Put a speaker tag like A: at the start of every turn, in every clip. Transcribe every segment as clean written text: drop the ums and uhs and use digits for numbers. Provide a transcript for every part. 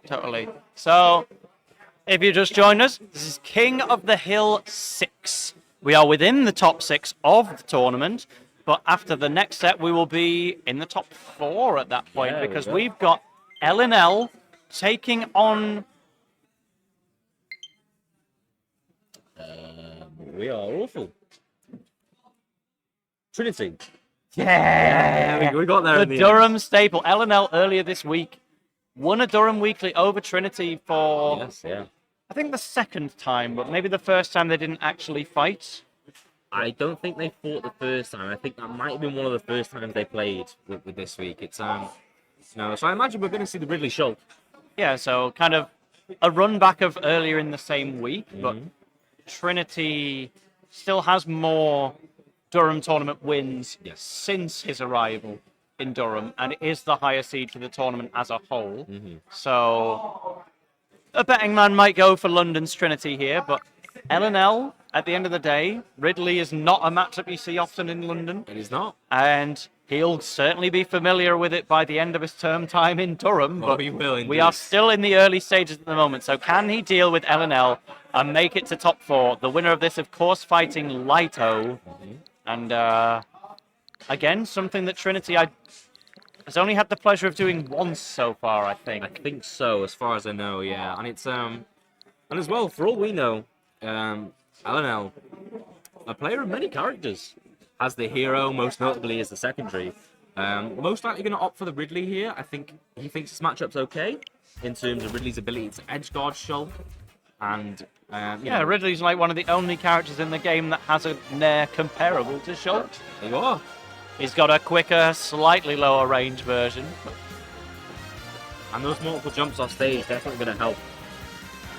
A: Totally. So, if you just joined us, this is King of the Hill 6. We are within the top 6 of the tournament, but after the next set, we will be in the top 4 at that point, because we've got Ellinell taking on...
B: We are awful. Trinity.
A: Yeah,
B: we got there.
A: The Durham staple. Ellinell earlier this week won a Durham Weekly over Trinity for, I think, the second time, but maybe the first time they didn't actually fight.
B: I don't think they fought the first time. I think that might have been one of the first times they played with this week. It's so I imagine we're going to see the Ridley Schultz.
A: Yeah, so kind of a run back of earlier in the same week, but Trinity still has more Durham tournament wins since his arrival in Durham, and it is the higher seed for the tournament as a whole. So a betting man might go for London's Trinity here, but Ellinell, at the end of the day, Ridley is not a matchup you see often in London.
B: It is not.
A: And he'll certainly be familiar with it by the end of his term time in Durham. But
B: he will indeed.
A: We are still in the early stages at the moment. So can he deal with Ellinell and make it to top 4? The winner of this, of course, fighting Lito. And again, something that Trinity has only had the pleasure of doing once so far, I think.
B: I think so, as far as I know, yeah. And it's and as well, for all we know, Ellinell, a player of many characters, has the hero, most notably as the secondary. Most likely going to opt for the Ridley here. I think he thinks this matchup's okay in terms of Ridley's ability to edge guard Schultz. And
A: yeah, Ridley's like one of the only characters in the game that has a Nair comparable to Schultz.
B: There you are.
A: He's got a quicker, slightly lower range version.
B: And those multiple jumps off stage definitely going to help.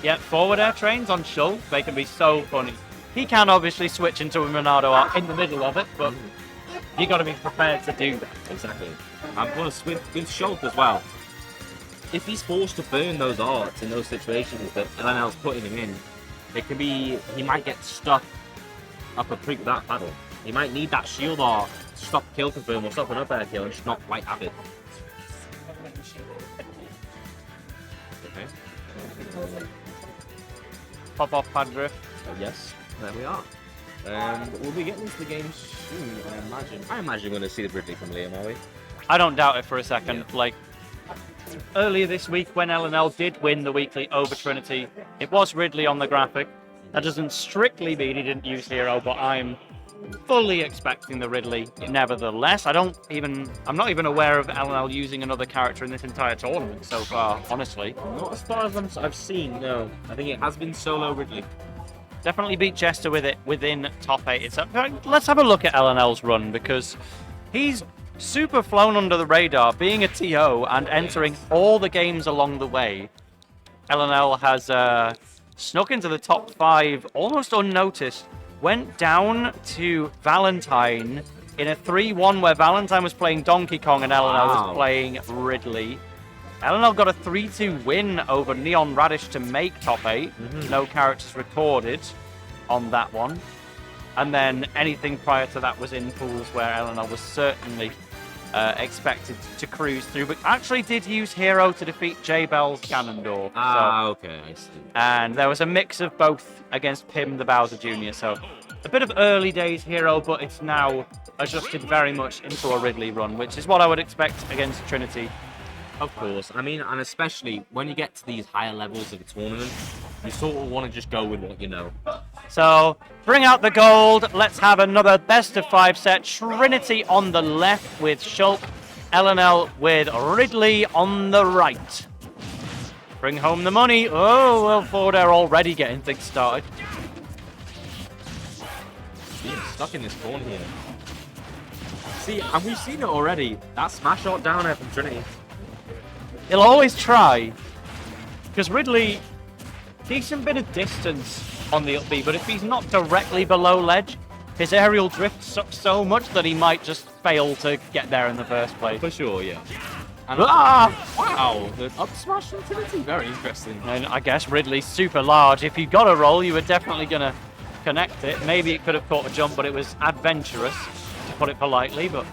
A: Yeah, forward air trains on Schultz, they can be so funny. He can obviously switch into a Ronaldo art in the middle of it, but you got to be prepared to do that.
B: Exactly. And plus, with Schultz as well, if he's forced to burn those arts in those situations that Ellinell's putting him in, he might get stuck up a creek with that paddle. He might need that shield art to stop kill confirm or stop an up air kill and just not quite have it. Okay.
A: Pop off pad drift.
B: Yes, there we are. We'll be getting into the game soon, I imagine. I imagine we're going to see the Ridley from Liam, are we?
A: I don't doubt it for a second. Yeah. Like, earlier this week when Ellinell did win the weekly over Trinity, it was Ridley on the graphic. That doesn't strictly mean he didn't use hero, but I'm fully expecting the Ridley nevertheless. I'm not even aware of Ellinell using another character in this entire tournament so far, honestly.
B: Not as far as I've seen, no. I think it has been solo Ridley.
A: Definitely beat Jester with it within top 8. Let's have a look at Ellinell's run, because he's super flown under the radar, being a TO and entering all the games along the way. Ellinell has snuck into the top 5 almost unnoticed. Went down to Valentine in a 3-1 where Valentine was playing Donkey Kong and Ellinell was playing Ridley. Ellinell got a 3-2 win over Neon Radish to make top 8. No characters recorded on that one. And then anything prior to that was in pools where Ellinell was certainly expected to cruise through, but actually did use hero to defeat J-Bell's Ganondorf.
B: Okay, I see.
A: And there was a mix of both against Pim the Bowser Jr., so a bit of early days hero, but it's now adjusted very much into a Ridley run, which is what I would expect against Trinity.
B: Of course. I mean, and especially when you get to these higher levels of the tournament, you sort of want to just go with what you know.
A: So, bring out the gold. Let's have another best of 5 set. Trinity on the left with Schultz. Ellinell with Ridley on the right. Bring home the money. Oh, well, forward air already getting things started.
B: Being stuck in this corner here. See, and we've seen it already. That smash shot down air from Trinity.
A: He'll always try, because Ridley, decent bit of distance on the up B, but if he's not directly below ledge, his aerial drift sucks so much that he might just fail to get there in the first place.
B: For sure, yeah. And wow, the up smash from Trinity, very interesting.
A: And I guess Ridley's super large. If you got a roll, you were definitely going to connect it. Maybe it could have caught a jump, but it was adventurous, to put it politely, but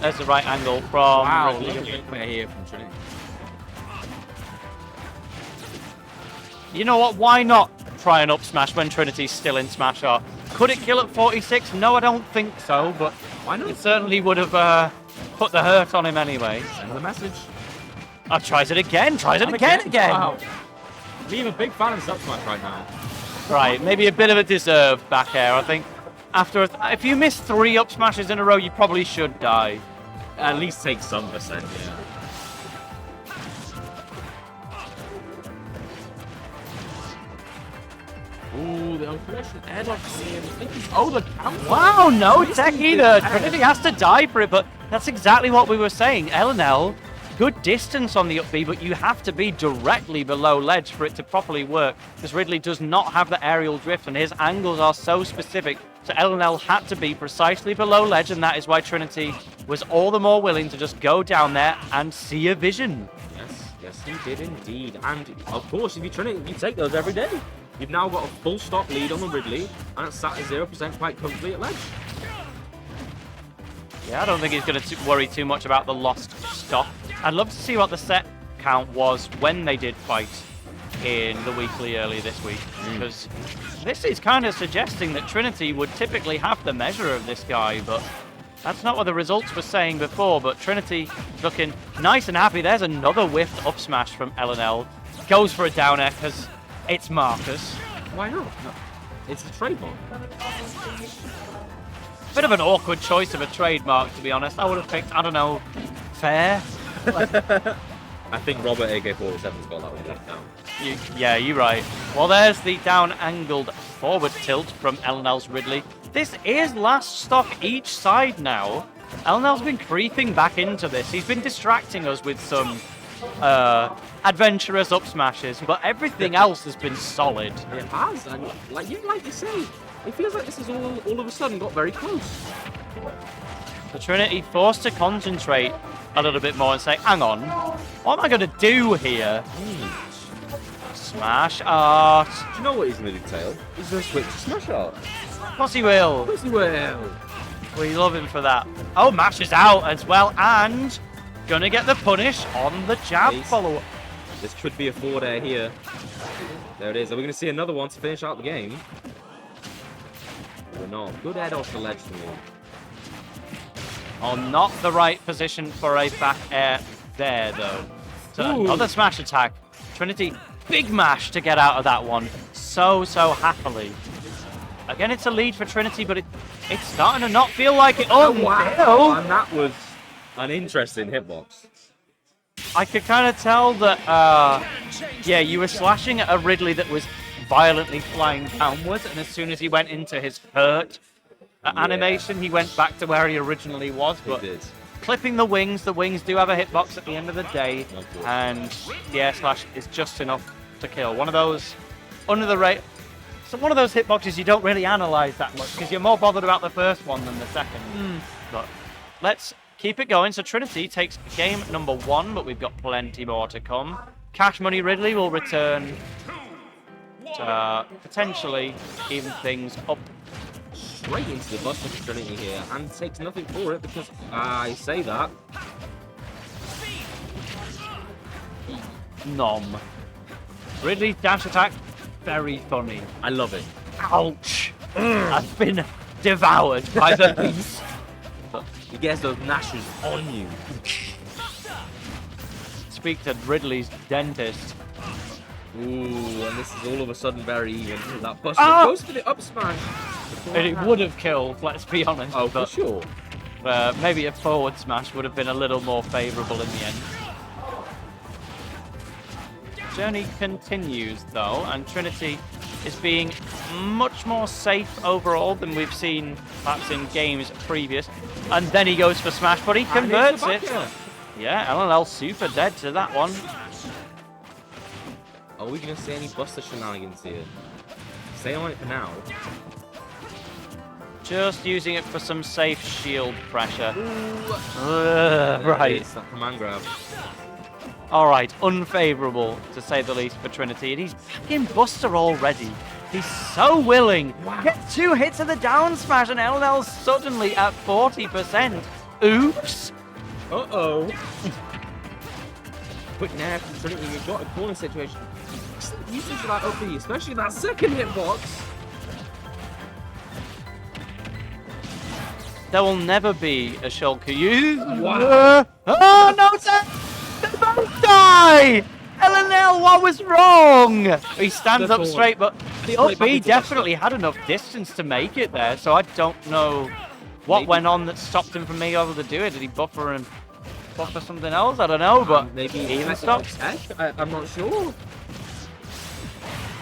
A: there's the right angle from
B: Wow,
A: Ridley.
B: look at here from Trinity.
A: You know what? Why not try an up smash when Trinity's still in smash art? Could it kill at 46? No, I don't think so, but
B: Why not?
A: it certainly would have put the hurt on him anyway.
B: Send the message.
A: Tries it again. Tries it again.
B: Wow. I'm a big fan of Up Smash right now.
A: Right, maybe a bit of a deserved back air. I think after if you miss 3 up smashes in a row, you probably should die.
B: At least take some percent, yeah. Ooh, the unfortunate airlock scene. Oh, the counter.
A: Wow, no tech either. Trinity has to die for it, but that's exactly what we were saying. Ellinell, good distance on the up B, but you have to be directly below ledge for it to properly work, because Ridley does not have the aerial drift, and his angles are so specific. So Ellinell had to be precisely below ledge, and that is why Trinity was all the more willing to just go down there and see a vision.
B: Yes, he did indeed. And of course, if you Trinity, you take those every day. You've now got a full stop lead on the Ridley, and it's sat at 0% quite comfortably at ledge.
A: Yeah, I don't think he's going to worry too much about the lost stop. I'd love to see what the set count was when they did fight in the weekly earlier this week, because this is kind of suggesting that Trinity would typically have the measure of this guy, but that's not what the results were saying before. But Trinity looking nice and happy. There's another whiffed up smash from Ellinell. Goes for a down air because it's Marcus.
B: Why not? No. It's a trademark.
A: Bit of an awkward choice of a trademark, to be honest. I would have picked, I don't know, fair.
B: I think Robert AK-47's got that one left down.
A: Yeah, you're right. Well, there's the down-angled forward tilt from Ellinell's Ridley. This is last stock each side now. Ellinell's been creeping back into this. He's been distracting us with some adventurous up smashes, but everything else has been solid.
B: It has, and like you say, it feels like this has all of a sudden got very close.
A: The Trinity forced to concentrate a little bit more and say, hang on, what am I going to do here? Smash art.
B: Do you know what he's going to do, Tail? He's going to switch to smash art.
A: Of course he will.
B: Of course he will.
A: We love him for that. Oh, Mash is out as well, and gonna get the punish on the jab follow-up.
B: This could be a forward air here. There it is. Are we going to see another one to finish out the game? We're not. Good head off the ledge to me.
A: Oh, not the right position for a back air there, though. So another smash attack. Trinity, big mash to get out of that one. So happily. Again, it's a lead for Trinity, but it's starting to not feel like it. Oh, wow.
B: And that was an interesting hitbox.
A: I could kind of tell that, yeah, you were slashing at a Ridley that was violently flying downwards, and as soon as he went into his hurt animation, he went back to where he originally was. But clipping the wings do have a hitbox at the end of the day, and the air slash is just enough to kill. One of those under the rate. So one of those hitboxes you don't really analyze that much because you're more bothered about the first one than the second. But let's keep it going. So Trinity takes game number 1, but we've got plenty more to come. Cash Money Ridley will return to potentially even things up.
B: Straight into the Buster for Trinity here, and takes nothing for it because I say that.
A: Nom. Ridley's dash attack, very funny.
B: I love it.
A: Ouch! I've been devoured by the beast.
B: He gets those gnashes on you.
A: Speak to Ridley's dentist.
B: Ooh, and this is all of a sudden very even. That Buster goes for the up smash.
A: And it would have killed, let's be honest.
B: Oh, for sure.
A: Maybe a forward smash would have been a little more favourable in the end. Journey continues though, and Trinity is being much more safe overall than we've seen perhaps in games previous. And then he goes for smash, but he converts it. Yeah, Ellinell super dead to that one.
B: Are we going to see any Buster shenanigans here? Stay on it for now.
A: Just using it for some safe shield pressure.
B: Right. It's that command grab.
A: All right, unfavourable to say the least for Trinity, and he's back in Buster already. He's so willing.
B: Wow.
A: Get 2 hits of the down smash, and Ellinell's suddenly at 40%. Oops.
B: Uh-oh. Quick now from Trinity, we've got a corner situation. excellent usage of that up B, especially that second hitbox.
A: There will never be a Shulk who uses.
B: Wow.
A: Oh no, sir! They both die! Ellinell, what was wrong? He stands up straight, but the up B definitely had enough distance to make it there, so I don't know what went on that stopped him from being able to do it. Did he buffer something else? I don't know, but
B: maybe
A: he even stopped.
B: I'm not sure.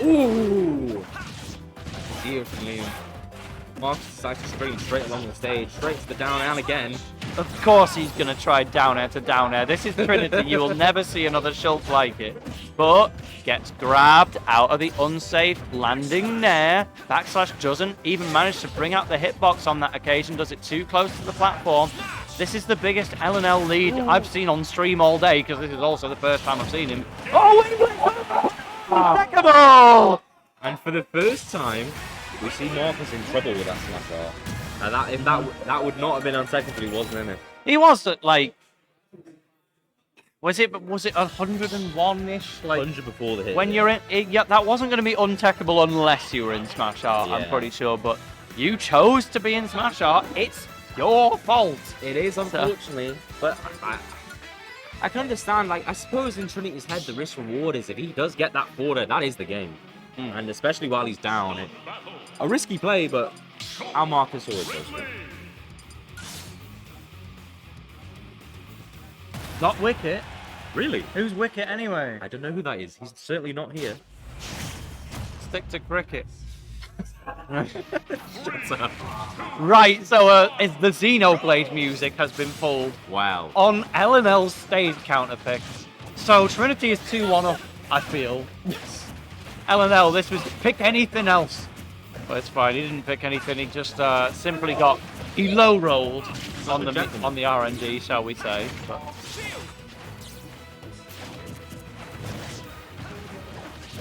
B: Ooh! Beautifully. Marcus decides to spring straight along the stage, straight to the down air again.
A: Of course he's going to try down air to down air. This is Trinity. You will never see another Shulk like it. But gets grabbed out of the unsafe landing nair. Backslash doesn't even manage to bring out the hitbox on that occasion. Does it too close to the platform. This is the biggest Ellinell lead I've seen on stream all day, because this is also the first time I've seen him. Oh, impeccable!
B: And for the first time, we see Marcus in trouble with that smash art. And that would not have been on technically, wasn't it?
A: He was at like, was it 101-ish? Like
B: 100 before the hit.
A: when you're in, yeah, that wasn't going to be untechable unless you were in Smash Art.
B: Yeah.
A: I'm pretty sure, but you chose to be in Smash Art. It's your fault.
B: It is, unfortunately, but I can understand. Like, I suppose in Trinity's head, the risk reward is if he does get that border, that is the game, and especially while he's down, a risky play, but our Marcus always goes for it.
A: Not Wicket.
B: Really?
A: Who's Wicket anyway?
B: I don't know who that is. He's certainly not here.
A: Stick to cricket.
B: Shut up.
A: Right, so it's the Xenoblade music has been pulled
B: Wow.
A: on Ellinell's stage counterpick. So Trinity is 2-1 up, I feel.
B: Yes.
A: Ellinell, this was pick anything else. But it's fine, he didn't pick anything, he just simply he low rolled on the RNG, shall we say. But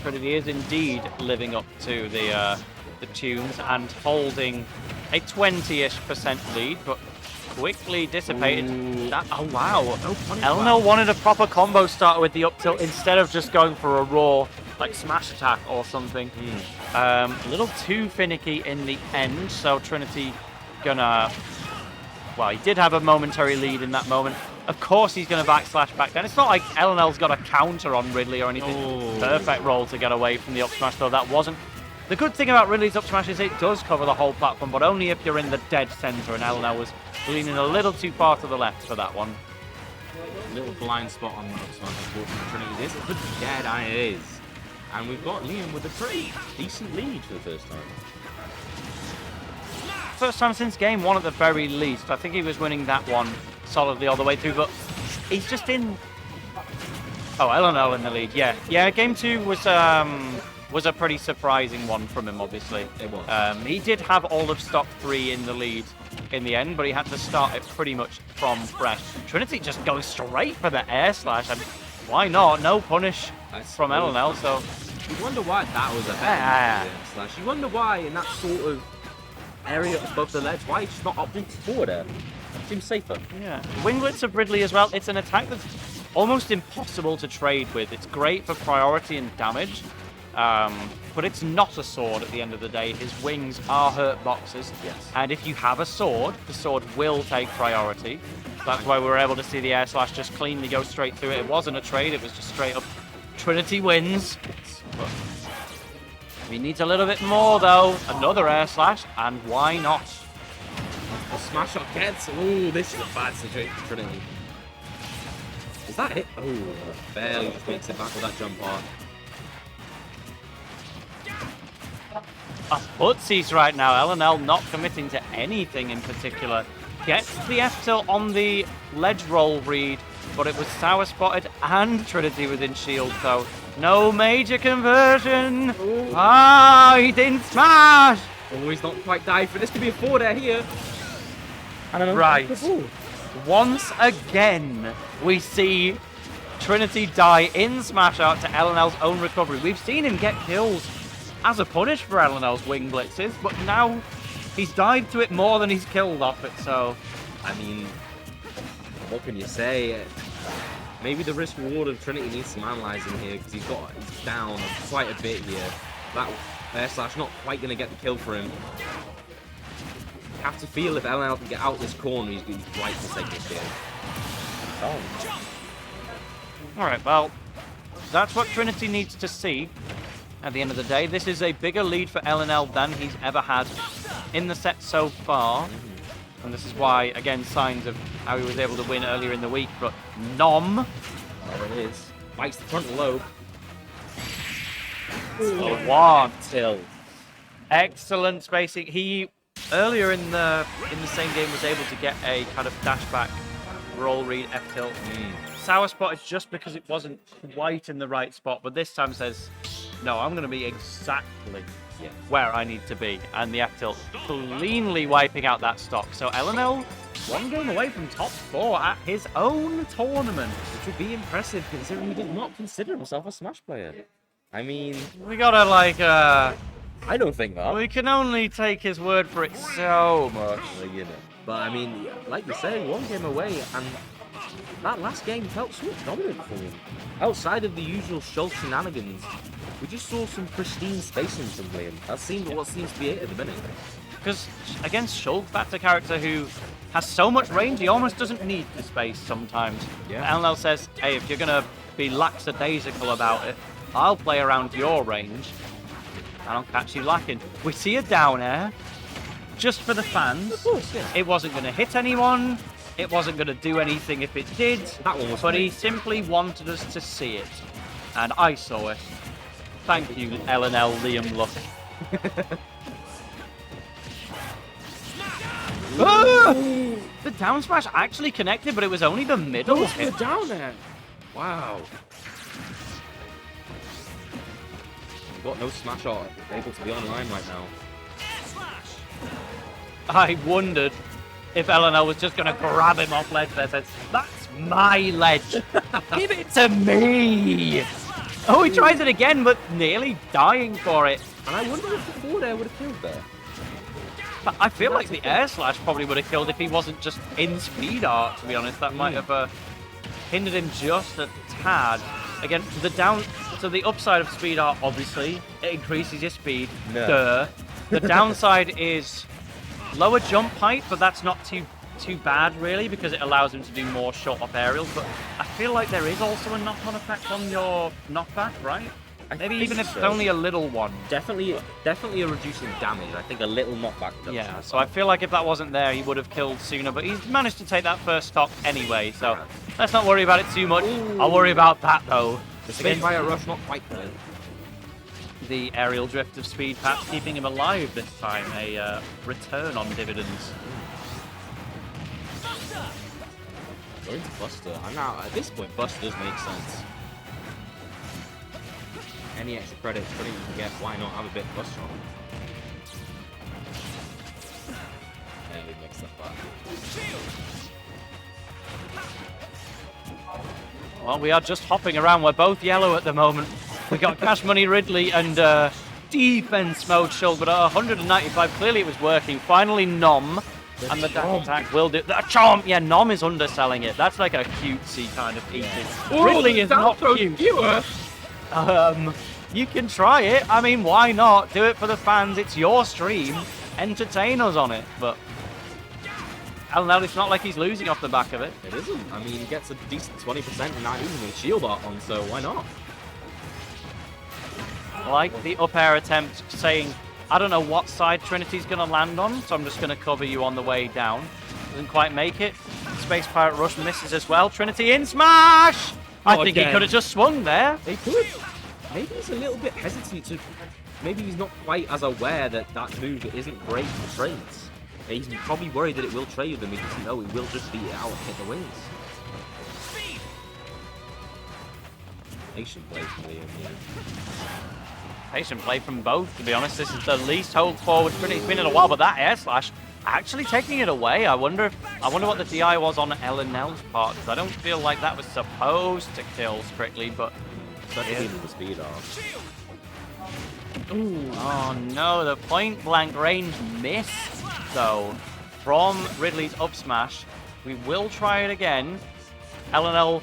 A: Trinity is indeed living up to the tunes and holding a 20-ish% lead, but quickly dissipated. Oh wow! Ellinell wanted a proper combo starter with the up tilt instead of just going for a raw like smash attack or something. A little too finicky in the end, so Trinity gonna. Well, he did have a momentary lead in that moment. Of course, he's going to backslash back then. It's not like Ellinell's got a counter on Ridley or anything. Perfect roll to get away from the up smash, though that wasn't. The good thing about Ridley's up smash is it does cover the whole platform, but only if you're in the dead center, and Ellinell was leaning a little too far to the left for that one.
B: Little blind spot on the up smash, unfortunately. Trinity. This could be dead, and it is. And we've got Liam with a pretty decent lead for the first time.
A: First time since game one at the very least. I think he was winning that one solidly all the way through, but he's just in. Oh, Ellinell in the lead. Yeah. Game two was a pretty surprising one from him. Obviously,
B: it was.
A: He did have all of stock 3 in the lead in the end, but he had to start it pretty much from fresh. Trinity just goes straight for the air slash, and why not? No punish from Ellinell. So
B: you wonder why that was a better slash. You wonder why in that sort of area above the ledge, why he's not opting forward there. Seems safer.
A: Yeah. Winglets of Ridley as well. It's an attack that's almost impossible to trade with. It's great for priority and damage, but it's not a sword at the end of the day. His wings are hurt boxes.
B: Yes.
A: And if you have a sword, the sword will take priority. That's why we were able to see the air slash just cleanly go straight through it. It wasn't a trade, it was just straight up Trinity wins. But he needs a little bit more though. Another air slash, and why not?
B: The smash shot gets. Ooh, this is a bad situation for Trinity. Is that it? Oh, barely just makes it back with that jump art.
A: Footsies right now. Ellinell not committing to anything in particular. Gets the F tilt on the ledge roll read, but it was sour spotted and Trinity within shield, so no major conversion.
B: Ooh.
A: Ah, he didn't smash.
B: Oh, he's not quite died for this. Could be a forward air here. I don't know.
A: Right. Once again, we see Trinity die in Smash Art to Ellinell's own recovery. We've seen him get kills as a punish for Ellinell's wing blitzes, but now he's died to it more than he's killed off it, so...
B: I mean, what can you say? Maybe the risk reward of Trinity needs some analysing here because he's down quite a bit here. That air slash not quite going to get the kill for him. Have to feel if Ellinell can get out this corner, he's right to take this game. Oh.
A: Alright, well, that's what Trinity needs to see at the end of the day. This is a bigger lead for Ellinell than he's ever had in the set so far. And this is why, again, signs of how he was able to win earlier in the week. But Nom.
B: There it is. Bites the frontal lobe.
A: One.
B: Till.
A: Excellent spacing. He, earlier in the same game, was able to get a kind of dashback roll read F tilt. Sour spotted just because it wasn't quite in the right spot. But this time says, no, I'm going to be exactly where I need to be. And the F tilt cleanly wiping out that stock. So Ellinell, one game away from top 4 at his own tournament.
B: Which would be impressive considering he did not consider himself a Smash player. I mean,
A: We gotta
B: I don't think that.
A: we can only take his word for it so much.
B: You know. But I mean, like you say, one game away, and that last game felt so dominant for him. Outside of the usual Schultz shenanigans, we just saw some pristine spacing from him. That seemed what seems to be it at the minute.
A: Because against Schultz, that's a character who has so much range, he almost doesn't need the space sometimes.
B: Yeah.
A: Ellinell says, hey, if you're gonna be lackadaisical about it, I'll play around your range, and I'll catch you lacking. We see a down air, just for the fans.
B: Of course, yeah.
A: It wasn't going to hit anyone. It wasn't going to do anything if it did.
B: That one was
A: But he
B: great.
A: simply wanted us to see it. And I saw it. Thank you, Ellinell Liam Luck. The down smash actually connected, but it was only the middle hit.
B: down there. Wow. We've got no Smash art able to be online right now.
A: I wondered if Ellinell was just going to grab him off ledge there. Says, that's my ledge. Give it to me. Oh, he tries it again, but nearly dying for it.
B: And I wonder if the forward air would have killed there.
A: But I feel like the air slash probably would have killed if he wasn't just in speed art, to be honest. That might have hindered him just a tad. Again, so the upside of speed art, obviously, it increases your speed.
B: No.
A: Duh. The downside is lower jump height, but that's not too bad, really, because it allows him to do more short-up aerials. But I feel like there is also a knock-on effect on your knockback, right? Maybe even if it's only a little one.
B: Definitely a reducing damage. I think a little knockback.
A: Yeah, so I feel like if that wasn't there, he would have killed sooner. But he's managed to take that first stock anyway, so let's not worry about it too much. I'll worry about that, though.
B: The Spin Fire Rush not quite there.
A: The aerial drift of speed, perhaps keeping him alive this time. A return on dividends.
B: Going to Buster. I'm now at this point. Buster does make sense. Any extra credits Trinity can get, why not have a bit of Buster on? And we mixed up that.
A: Well, we are just hopping around. We're both yellow at the moment. We got Cash Money Ridley and defense mode Schultz, but at 195, clearly it was working. Finally, Nom. And the dash attack will do. The chomp! Yeah, Nom is underselling it. That's like a cutesy kind of eating.
B: Yeah.
A: Ridley is not cute. You can try it. I mean, why not? Do it for the fans. It's your stream. Entertain us on it. But Ellinell, it's not like he's losing off the back of it.
B: It isn't. I mean, he gets a decent 20% and not even with shield art on, so why not?
A: Like the up air attempt saying, I don't know what side Trinity's going to land on, so I'm just going to cover you on the way down. Doesn't quite make it. Space Pirate Rush misses as well. Trinity in smash! I think he could have just swung there.
B: They could. Maybe he's a little bit hesitant to... Maybe he's not quite as aware that that move isn't great for trades. He's probably worried that it will trade them. He doesn't know it will just beat it out and hit the wings. Patient play from Liam here.
A: Patient play from both, to be honest. This is the least hold forward Trinity's been in a while, but that air slash actually taking it away. I wonder what the DI was on Ellinell's part, because I don't feel like that was supposed to kill strictly, but
B: Especially with the speed off.
A: Ooh. Oh no, the point blank range miss though from Ridley's up smash. We will try it again. Ellinell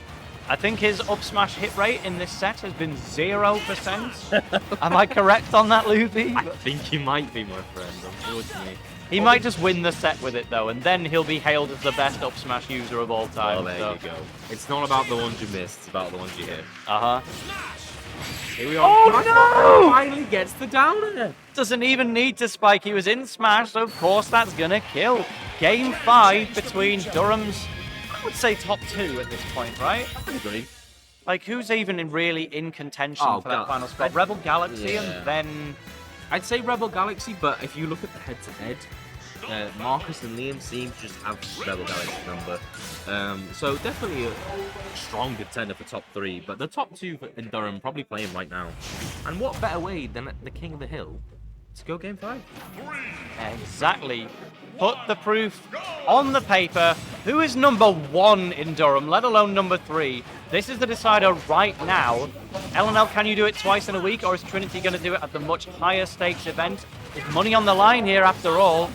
A: I think his up smash hit rate in this set has been 0%. Am I correct on that, Luby?
B: I think you might be, my friend, unfortunately.
A: He might just win the set with it, though, and then he'll be hailed as the best up smash user of all time.
B: Well, there you go. It's not about the ones you missed, it's about the ones you hit.
A: Uh-huh.
B: Here we are.
A: Oh, no!
B: Finally gets the downer.
A: Doesn't even need to spike. He was in smash, so of course that's going to kill. Game 5 between Durham's, I would say, top 2 at this point, right?
B: I agree.
A: Like, who's even really in contention
B: Oh,
A: for that final spot? Rebel Galaxy and then...
B: I'd say Rebel Galaxy, but if you look at the head-to-head, Marcus and Liam seem to just have Rebel Galaxy number. So definitely a strong contender for top 3, but the top 2 in Durham probably playing right now. And what better way than at the King of the Hill to go game 5?
A: Exactly. Put the proof on the paper. Who is number 1 in Durham, let alone number 3? This is the decider right now. Ellinell, can you do it twice in a week, or is Trinity going to do it at the much higher stakes event? There's money on the line here after all.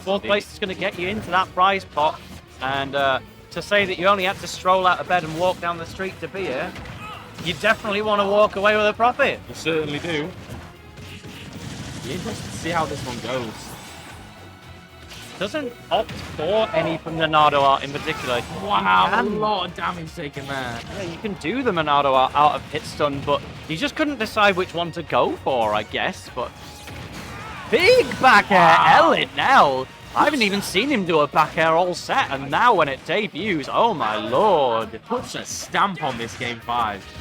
A: 4th place is going to get you into that prize pot. And to say that you only had to stroll out of bed and walk down the street to be here, you definitely want to walk away with a profit.
B: You certainly do. Be interested to see how this one goes.
A: Doesn't opt for any from the Monado art in particular.
B: Wow, a lot of damage taken there.
A: Yeah, you can do the Monado art out of hit stun, but you just couldn't decide which one to go for, I guess. But big back air, Ellinell. I haven't even seen him do a back air all set, and now when it debuts, oh my lord.
B: Puts a stamp on this game 5.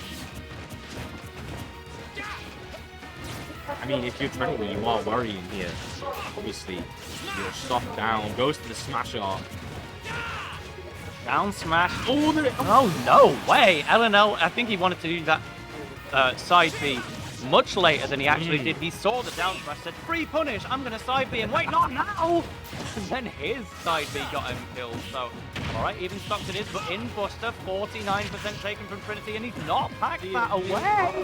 B: I mean, if you're Trinity, you are worrying here. Obviously, you're soft down, goes to the smash art.
A: Down smash. Oh, no way. Ellinell, I think he wanted to do that side B much later than he actually did. He saw the down smash, said, free punish, I'm going to side B, and wait, not now! And then his side B got him killed, so... Alright, even stocked it is, but in Buster, 49% taken from Trinity, and he's not packed that away!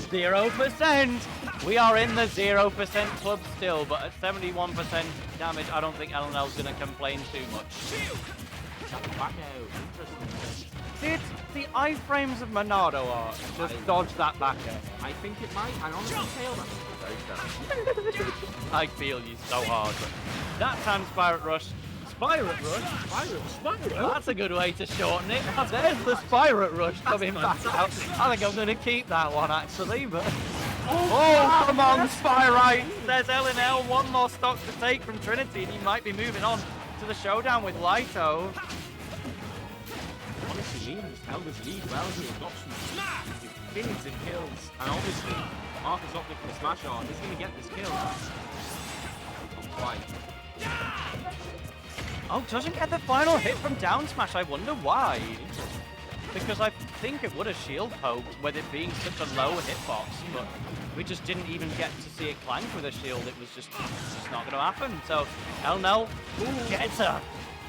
A: 0%! We are in the 0% club still, but at 71% damage, I don't think Ellinell's going to complain too much.
B: Back out. Interesting.
A: Did the iframes of Monado art just dodge that back air?
B: I think it might. I honestly feel that. Very sad.
A: I feel you so hard. But that time Spirit Rush. Spirit Rush? Spirit? That's a good way to shorten it. There's the Spirit Rush coming back out. I think I'm going to keep that one actually, but... Oh, come on, Spyrite! There's Ellinell, one more stock to take from Trinity, and he might be moving on to the showdown with Lito.
B: Honestly, Liam just held his lead well. He got some spins and kills. And obviously, Marcus opted for the smash art. He's going to get this kill. Not quite.
A: Oh, doesn't get the final hit from down smash. I wonder why. Because I think it would have shield poked with it being such a low hitbox, but we just didn't even get to see it clank with a shield. It was just not going to happen. So Ellinell gets a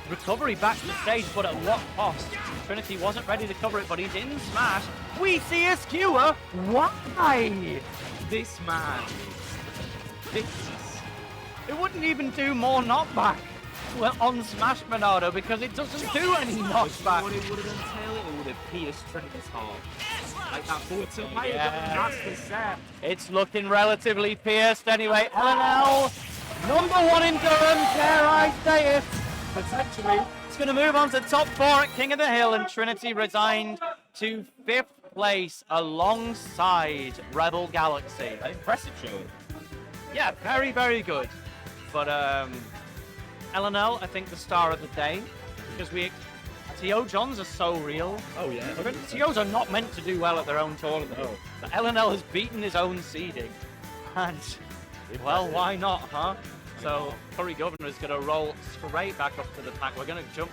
A: recovery back to the stage, but at what cost? Trinity wasn't ready to cover it, but he's in smash. We see a skewer. Why?
B: This man is ridiculous.
A: It wouldn't even do more knockback. Well, on Smash Monado, because it doesn't do any knockback.
B: What it would have entailed, it would have pierced Trinity's heart. Like that forward tilt.
A: Yeah.
B: That's the set.
A: It's looking relatively pierced anyway. Ellinell, number 1 in Durham, dare I say it. Potentially. It's going to move on to top 4 at King of the Hill, and Trinity resigned to 5th place alongside Rebel Galaxy.
B: An impressive show.
A: Yeah, very, very good. But, Ellinell, I think the star of the day, because TO Johns are so real.
B: Oh, yeah.
A: TOs are not meant to do well at their own tournament.
B: No.
A: But Ellinell has beaten his own seeding. And, well, why not, huh? So, Curry Governor is going to roll straight back up to the pack. We're going to jump